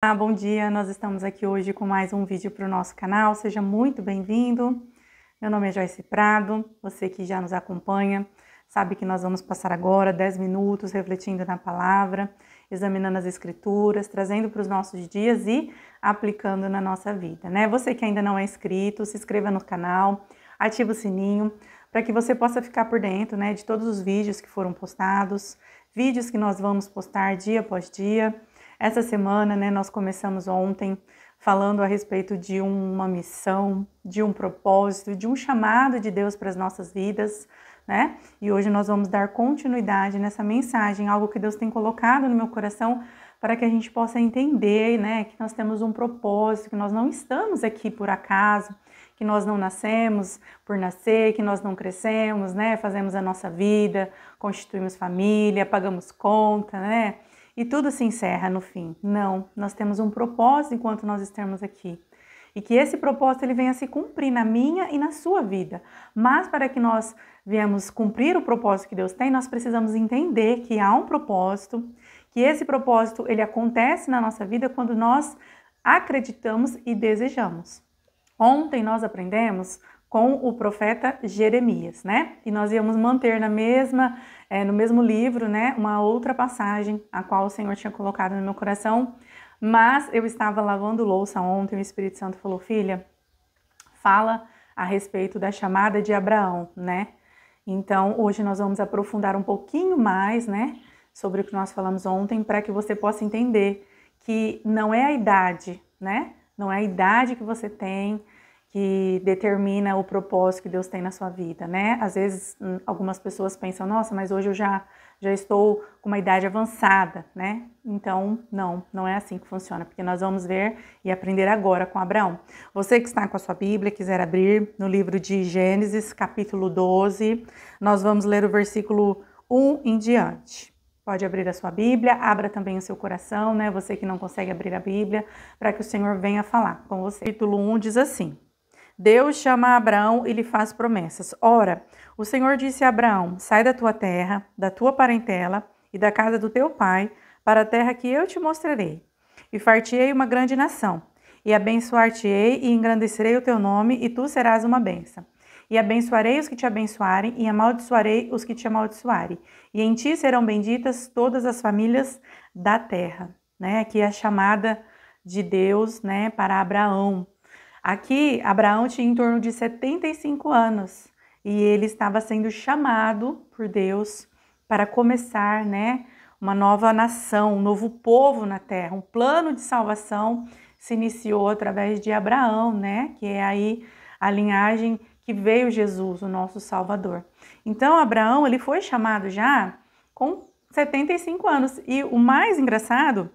Bom dia, nós estamos aqui hoje com mais um vídeo para o nosso canal, seja muito bem-vindo. Meu nome é Joyce Prado, você que já nos acompanha sabe que nós vamos passar agora 10 minutos refletindo na palavra, examinando as escrituras, trazendo para os nossos dias e aplicando na nossa vida, né? Você que ainda não é inscrito, se inscreva no canal, ative o sininho para que você possa ficar por dentro, né, de todos os vídeos que foram postados, vídeos que nós vamos postar dia após dia. Essa semana, né, nós começamos ontem falando a respeito de uma missão, de um propósito, de um chamado de Deus para as nossas vidas, né? E hoje nós vamos dar continuidade nessa mensagem, algo que Deus tem colocado no meu coração para que a gente possa entender, né, que nós temos um propósito, que nós não estamos aqui por acaso, que nós não nascemos por nascer, que nós não crescemos, né, fazemos a nossa vida, constituímos família, pagamos conta, né? E tudo se encerra no fim. Não, nós temos um propósito enquanto nós estamos aqui. E que esse propósito ele venha se cumprir na minha e na sua vida. Mas para que nós venhamos cumprir o propósito que Deus tem, nós precisamos entender que há um propósito, que esse propósito ele acontece na nossa vida quando nós acreditamos e desejamos. Ontem nós aprendemos com o profeta Jeremias, né? E nós íamos manter no mesmo livro, né, uma outra passagem, a qual o Senhor tinha colocado no meu coração, mas eu estava lavando louça ontem, o Espírito Santo falou, filha, fala a respeito da chamada de Abraão, né? Então, hoje nós vamos aprofundar um pouquinho mais, né, sobre o que nós falamos ontem, para que você possa entender que não é a idade, né? Não é a idade que você tem que determina o propósito que Deus tem na sua vida, né? Às vezes, algumas pessoas pensam, nossa, mas hoje eu já estou com uma idade avançada, né? Então, não é assim que funciona, porque nós vamos ver e aprender agora com Abraão. Você que está com a sua Bíblia, quiser abrir no livro de Gênesis, capítulo 12, nós vamos ler o versículo 1 em diante. Pode abrir a sua Bíblia, abra também o seu coração, né? Você que não consegue abrir a Bíblia, para que o Senhor venha falar com você. Capítulo 1 diz assim: Deus chama Abraão e lhe faz promessas. Ora, o Senhor disse a Abraão, sai da tua terra, da tua parentela e da casa do teu pai, para a terra que eu te mostrarei. E far-te-ei uma grande nação, e abençoar-te-ei e engrandecerei o teu nome, e tu serás uma bênção. E abençoarei os que te abençoarem, e amaldiçoarei os que te amaldiçoarem. E em ti serão benditas todas as famílias da terra. Né? Aqui é a chamada de Deus, né, para Abraão. Aqui, Abraão tinha em torno de 75 anos e ele estava sendo chamado por Deus para começar, né, uma nova nação, um novo povo na terra. Um plano de salvação se iniciou através de Abraão, né, que é aí a linhagem que veio Jesus, o nosso Salvador. Então, Abraão, ele foi chamado já com 75 anos. E o mais engraçado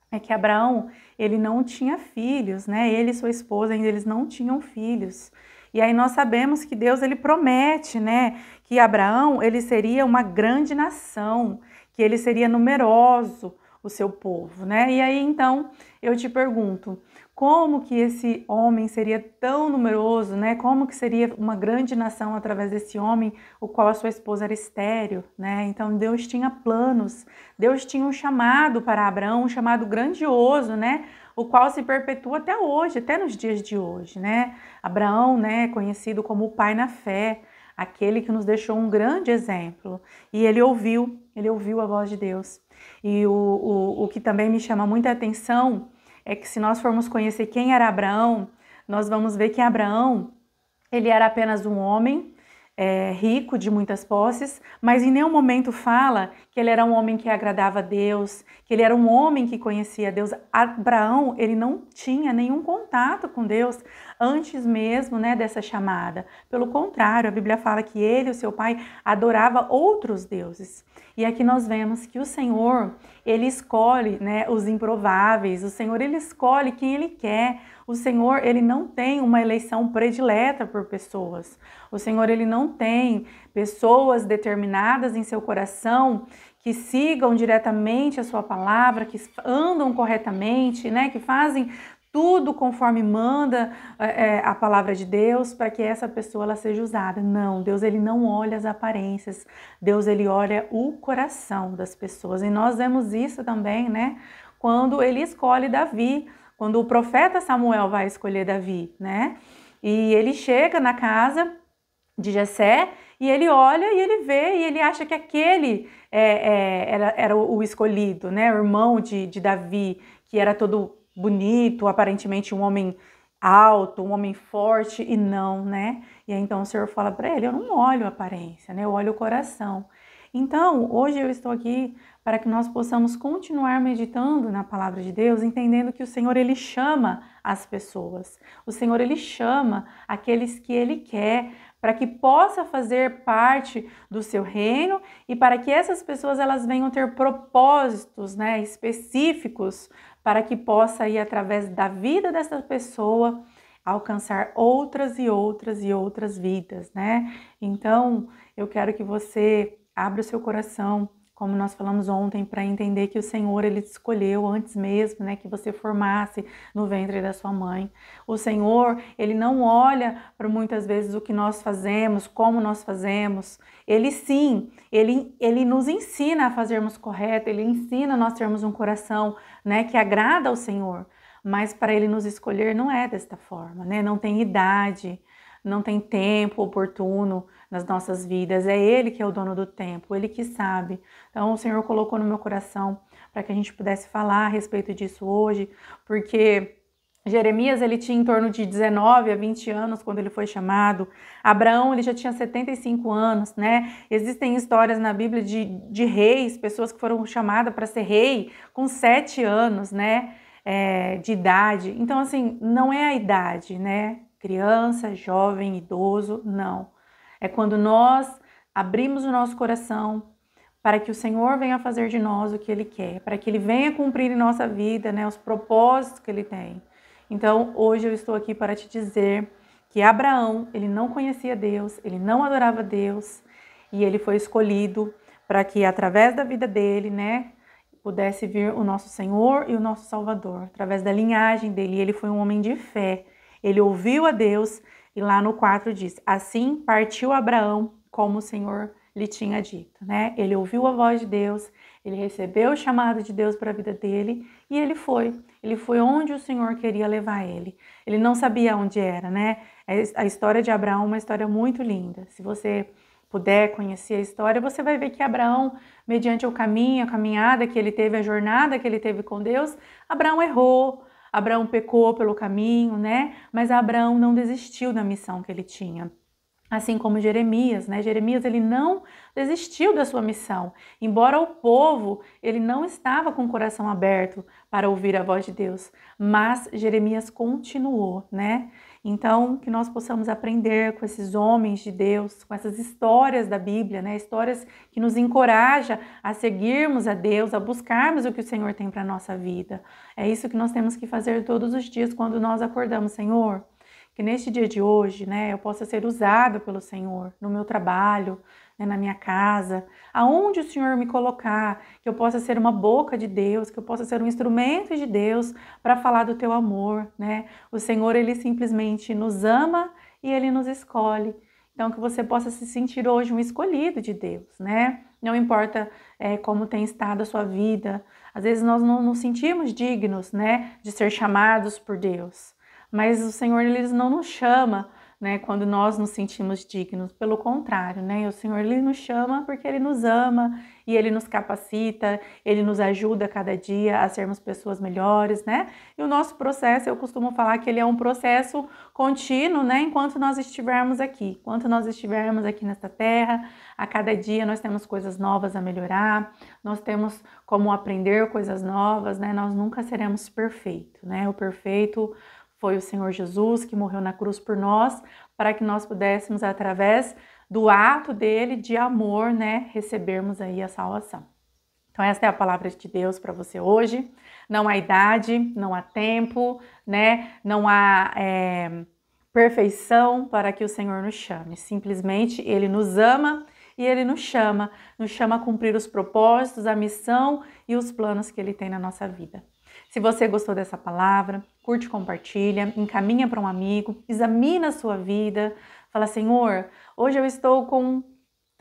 é que Abraão, ele não tinha filhos, né? Ele e sua esposa ainda eles não tinham filhos. E aí nós sabemos que Deus ele promete, né, que Abraão ele seria uma grande nação, que ele seria numeroso o seu povo, né? E aí então eu te pergunto, como que esse homem seria tão numeroso, né? Como que seria uma grande nação através desse homem, o qual a sua esposa era estéril, né? Então Deus tinha planos, Deus tinha um chamado para Abraão, um chamado grandioso, né? O qual se perpetua até hoje, até nos dias de hoje, né? Abraão, né, conhecido como o pai na fé, aquele que nos deixou um grande exemplo. E ele ouviu a voz de Deus. E o que também me chama muita atenção é que se nós formos conhecer quem era Abraão, nós vamos ver que Abraão, ele era apenas um homem rico, de muitas posses, mas em nenhum momento fala que ele era um homem que agradava a Deus, que ele era um homem que conhecia Deus. Abraão, ele não tinha nenhum contato com Deus antes mesmo, né, dessa chamada. Pelo contrário, a Bíblia fala que ele e o seu pai adoravam outros deuses. E aqui nós vemos que o Senhor, ele escolhe, né, os improváveis, o Senhor, ele escolhe quem ele quer. O Senhor, ele não tem uma eleição predileta por pessoas. O Senhor, ele não tem pessoas determinadas em seu coração que sigam diretamente a sua palavra, que andam corretamente, né, que fazem tudo conforme manda a palavra de Deus para que essa pessoa ela seja usada. Não, Deus ele não olha as aparências, Deus ele olha o coração das pessoas. E nós vemos isso também, né, quando ele escolhe Davi, quando o profeta Samuel vai escolher Davi, né? E ele chega na casa de Jessé e ele olha e ele vê e ele acha que aquele era o escolhido, né? O irmão de Davi, que era todo bonito, aparentemente um homem alto, um homem forte, e não, né? E aí então o Senhor fala para ele: eu não olho a aparência, né? Eu olho o coração. Então, hoje eu estou aqui para que nós possamos continuar meditando na palavra de Deus, entendendo que o Senhor, Ele chama as pessoas. O Senhor, Ele chama aqueles que Ele quer para que possa fazer parte do seu reino e para que essas pessoas elas venham ter propósitos, né, específicos para que possa ir através da vida dessa pessoa alcançar outras e outras e outras vidas, né? Então, eu quero que você abra o seu coração, como nós falamos ontem, para entender que o Senhor, Ele te escolheu antes mesmo, né, que você formasse no ventre da sua mãe. O Senhor, Ele não olha para muitas vezes o que nós fazemos, como nós fazemos. Ele sim, Ele nos ensina a fazermos correto, Ele ensina a nós termos um coração, né, que agrada ao Senhor. Mas para Ele nos escolher não é desta forma, né? Não tem idade, não tem tempo oportuno nas nossas vidas. É Ele que é o dono do tempo, Ele que sabe. Então o Senhor colocou no meu coração para que a gente pudesse falar a respeito disso hoje, porque Jeremias ele tinha em torno de 19 a 20 anos quando ele foi chamado. Abraão ele já tinha 75 anos, né? Existem histórias na Bíblia de reis, pessoas que foram chamadas para ser rei com 7 anos, né? De idade. Então, assim, não é a idade, né? Criança, jovem, idoso, não. É quando nós abrimos o nosso coração para que o Senhor venha fazer de nós o que Ele quer, para que Ele venha cumprir em nossa vida, né, os propósitos que Ele tem. Então, hoje eu estou aqui para te dizer que Abraão, ele não conhecia Deus, ele não adorava Deus, e ele foi escolhido para que, através da vida dele, né, pudesse vir o nosso Senhor e o nosso Salvador, através da linhagem dele. Ele foi um homem de fé, ele ouviu a Deus, e lá no 4 diz: assim partiu Abraão como o Senhor lhe tinha dito, né? Ele ouviu a voz de Deus, ele recebeu o chamado de Deus para a vida dele e ele foi onde o Senhor queria levar ele. Ele não sabia onde era, né? A história de Abraão é uma história muito linda. Se você puder conhecer a história, você vai ver que Abraão, mediante o caminho, a caminhada que ele teve, a jornada que ele teve com Deus, Abraão errou, Abraão pecou pelo caminho, né? Mas Abraão não desistiu da missão que ele tinha. Assim como Jeremias, né? Jeremias ele não desistiu da sua missão, embora o povo ele não estava com o coração aberto para ouvir a voz de Deus, mas Jeremias continuou, né? Então, que nós possamos aprender com esses homens de Deus, com essas histórias da Bíblia, né? Histórias que nos encorajam a seguirmos a Deus, a buscarmos o que o Senhor tem para a nossa vida. É isso que nós temos que fazer todos os dias quando nós acordamos, Senhor. Que neste dia de hoje, né, eu possa ser usado pelo Senhor no meu trabalho, né, na minha casa, aonde o Senhor me colocar, que eu possa ser uma boca de Deus, que eu possa ser um instrumento de Deus para falar do teu amor, né? O Senhor, Ele simplesmente nos ama e Ele nos escolhe. Então, que você possa se sentir hoje um escolhido de Deus, né? Não importa como tem estado a sua vida, às vezes nós não nos sentimos dignos, né, de ser chamados por Deus. Mas o Senhor, Ele não nos chama, né, quando nós nos sentimos dignos. Pelo contrário, né, o Senhor, Ele nos chama porque Ele nos ama e Ele nos capacita, Ele nos ajuda a cada dia a sermos pessoas melhores, né? E o nosso processo, eu costumo falar que ele é um processo contínuo, né, enquanto nós estivermos aqui. Enquanto nós estivermos aqui nesta terra, a cada dia nós temos coisas novas a melhorar, nós temos como aprender coisas novas, né? Nós nunca seremos perfeitos, né? O perfeito foi o Senhor Jesus que morreu na cruz por nós, para que nós pudéssemos, através do ato dele de amor, né, recebermos aí a salvação. Então essa é a palavra de Deus para você hoje. Não há idade, não há tempo, né, não há perfeição para que o Senhor nos chame. Simplesmente Ele nos ama e Ele nos chama a cumprir os propósitos, a missão e os planos que Ele tem na nossa vida. Se você gostou dessa palavra, curte, compartilha, encaminha para um amigo, examina a sua vida, fala: Senhor, hoje eu estou com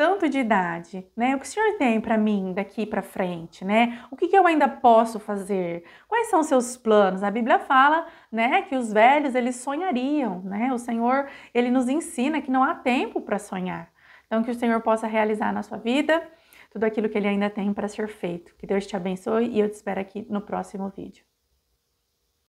tanto de idade, né? O que o Senhor tem para mim daqui para frente, né? O que eu ainda posso fazer? Quais são os seus planos? A Bíblia fala, né, que os velhos, eles sonhariam, né? O Senhor, ele nos ensina que não há tempo para sonhar. Então, que o Senhor possa realizar na sua vida tudo aquilo que ele ainda tem para ser feito. Que Deus te abençoe e eu te espero aqui no próximo vídeo.